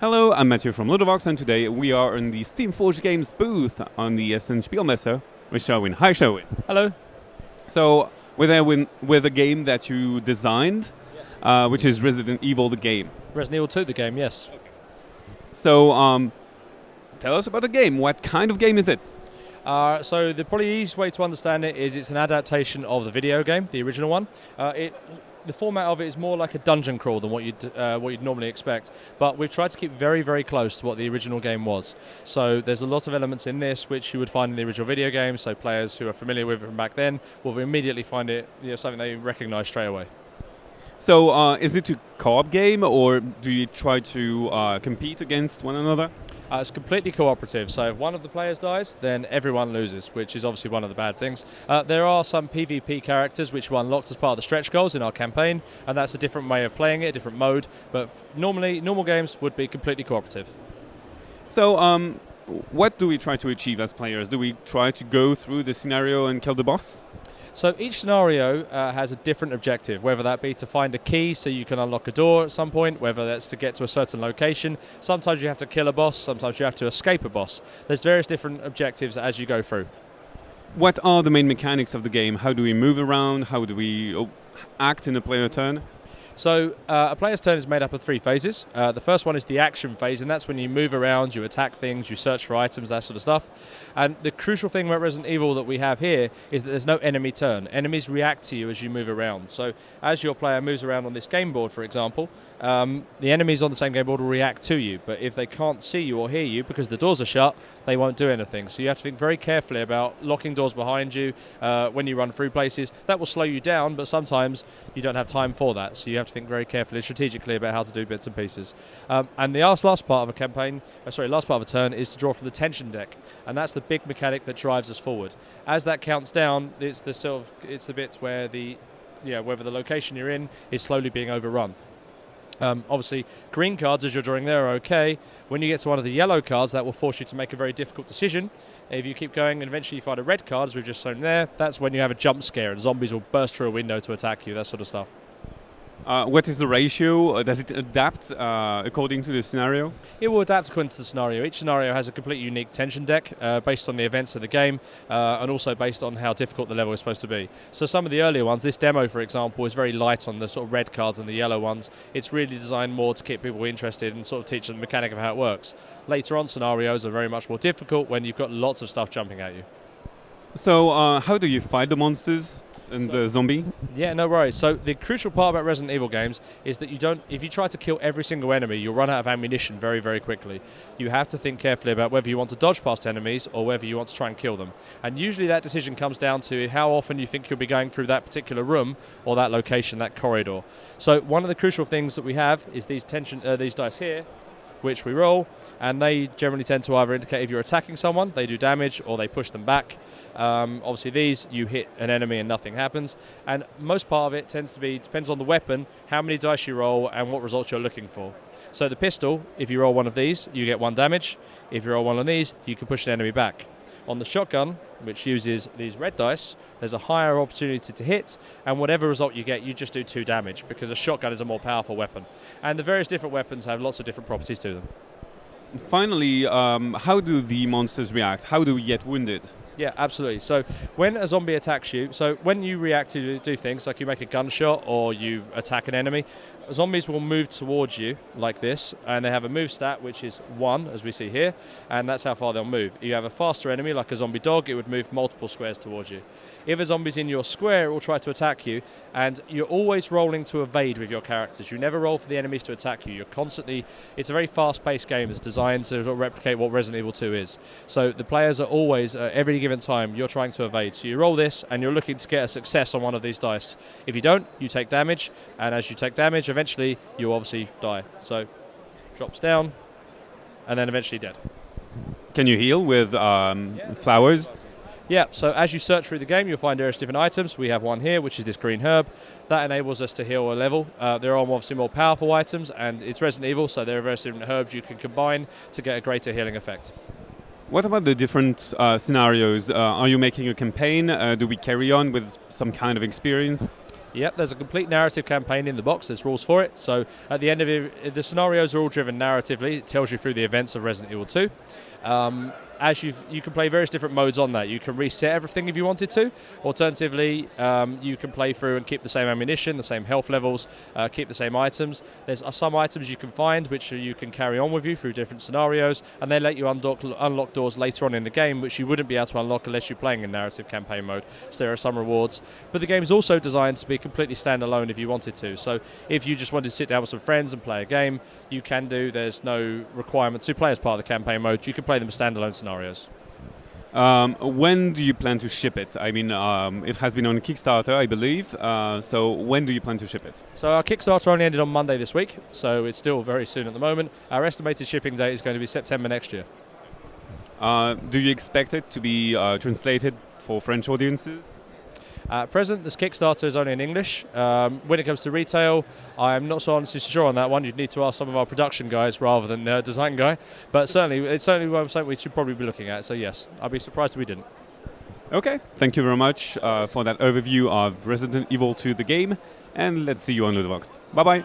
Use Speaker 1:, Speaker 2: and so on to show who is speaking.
Speaker 1: Hello, I'm Matthew from Ludovox, and today we are in the Steam Forge Games booth on the Essen Spiel with Sherwin. Hi, Sherwin.
Speaker 2: Hello.
Speaker 1: So we're there with a game that you designed, which is Resident Evil, the game.
Speaker 2: Resident Evil 2, the game, yes.
Speaker 1: So tell us about the game. What kind of game is it?
Speaker 2: So the probably easiest way to understand it is it's an adaptation of the video game, the original one. The format of it is more like a dungeon crawl than what you'd normally expect, but we've tried to keep very, very close to what the original game was. So there's a lot of elements in this which you would find in the original video game, so players who are familiar with it from back then will immediately find it something they recognise straight away.
Speaker 1: So is it a co-op game, or do you try to compete against one another?
Speaker 2: It's completely cooperative, so if one of the players dies, then everyone loses, which is obviously one of the bad things. There are some PvP characters which were unlocked as part of the stretch goals in our campaign, and that's a different way of playing it, a different mode, but normally, normal games would be completely cooperative.
Speaker 1: So what do we try to achieve as players? Do we try to go through the scenario and kill the boss?
Speaker 2: So each scenario has a different objective, whether that be to find a key so you can unlock a door at some point, whether that's to get to a certain location. Sometimes you have to kill a boss, sometimes you have to escape a boss. There's various different objectives as you go through.
Speaker 1: What are the main mechanics of the game? How do we move around? How do we act in a player turn?
Speaker 2: So a player's turn is made up of 3 phases. The first one is the action phase, and that's when you move around, you attack things, you search for items, that sort of stuff. And the crucial thing about Resident Evil that we have here is that there's no enemy turn. Enemies react to you as you move around. So as your player moves around on this game board, for example, the enemies on the same game board will react to you. But if they can't see you or hear you because the doors are shut, they won't do anything. So you have to think very carefully about locking doors behind you when you run through places. That will slow you down, but sometimes you don't have time for that. So you have to think very carefully, strategically about how to do bits and pieces. And the last part of a campaign, last part of a turn is to draw from the tension deck, and that's the big mechanic that drives us forward. As that counts down, it's the bits where whether the location you're in is slowly being overrun. Obviously, green cards, as you're drawing there, are okay. When you get to one of the yellow cards, that will force you to make a very difficult decision. If you keep going and eventually you find a red card, as we've just shown there, that's when you have a jump scare and zombies will burst through a window to attack you, that sort of stuff.
Speaker 1: What is the ratio? Does it adapt according to the scenario?
Speaker 2: It will adapt according to the scenario. Each scenario has a completely unique tension deck based on the events of the game and also based on how difficult the level is supposed to be. So some of the earlier ones, this demo for example, is very light on the sort of red cards and the yellow ones. It's really designed more to keep people interested and sort of teach them the mechanic of how it works. Later on scenarios are very much more difficult when you've got lots of stuff jumping at you.
Speaker 1: So how do you fight the monsters and the zombies?
Speaker 2: Yeah, no worries. So the crucial part about Resident Evil games is that if you try to kill every single enemy, you'll run out of ammunition very, very quickly. You have to think carefully about whether you want to dodge past enemies or whether you want to try and kill them. And usually that decision comes down to how often you think you'll be going through that particular room or that location, that corridor. So one of the crucial things that we have is these dice here, which we roll, and they generally tend to either indicate if you're attacking someone, they do damage, or they push them back. Obviously these, you hit an enemy and nothing happens, and most part of it depends on the weapon, how many dice you roll, and what results you're looking for. So the pistol, if you roll one of these, you get 1 damage. If you roll one of these, you can push an enemy back. On the shotgun, which uses these red dice, there's a higher opportunity to hit, and whatever result you get, you just do 2 damage, because a shotgun is a more powerful weapon. And the various different weapons have lots of different properties to them.
Speaker 1: Finally, how do the monsters react? How do we get wounded?
Speaker 2: Yeah, absolutely. So when a zombie attacks you, so when you react to do things like you make a gunshot or you attack an enemy, zombies will move towards you like this, and they have a move stat which is 1, as we see here, and that's how far they'll move. You have a faster enemy like a zombie dog, it would move multiple squares towards you. If a zombie's in your square, it will try to attack you, and you're always rolling to evade with your characters. You never roll for the enemies to attack you. It's a very fast-paced game. It's designed to sort of replicate what Resident Evil 2 is. So the players are always, every given time, you're trying to evade. So you roll this, and you're looking to get a success on one of these dice. If you don't, you take damage, and as you take damage, eventually you obviously die. So drops down, and then eventually dead.
Speaker 1: Can you heal with flowers?
Speaker 2: Yeah, so as you search through the game, you'll find various different items. We have one here, which is this green herb. That enables us to heal a level. There are obviously more powerful items, and it's Resident Evil, so there are various different herbs you can combine to get a greater healing effect.
Speaker 1: What about the different scenarios? Are you making a campaign? Do we carry on with some kind of experience?
Speaker 2: Yep, there's a complete narrative campaign in the box. There's rules for it. So at the end of it, the scenarios are all driven narratively. It tells you through the events of Resident Evil 2. You can play various different modes on that. You can reset everything if you wanted to. Alternatively, you can play through and keep the same ammunition, the same health levels, keep the same items. There's some items you can find which you can carry on with you through different scenarios, and they let you unlock doors later on in the game which you wouldn't be able to unlock unless you're playing in narrative campaign mode. So there are some rewards. But the game is also designed to be completely standalone if you wanted to. So if you just wanted to sit down with some friends and play a game, you can do. There's no requirement to play as part of the campaign mode. You can play them as standalone scenarios.
Speaker 1: When do you plan to ship it? I mean, it has been on Kickstarter, I believe. So when do you plan to ship it?
Speaker 2: So our Kickstarter only ended on Monday this week, so it's still very soon at the moment. Our estimated shipping date is going to be September next year.
Speaker 1: Do you expect it to be translated for French audiences?
Speaker 2: At present, this Kickstarter is only in English. When it comes to retail, I'm not so honestly sure on that one. You'd need to ask some of our production guys rather than the design guy. But it's certainly something we should probably be looking at. So yes, I'd be surprised if we didn't.
Speaker 1: Okay, thank you very much for that overview of Resident Evil 2, the game. And let's see you on Ludovox. Bye-bye.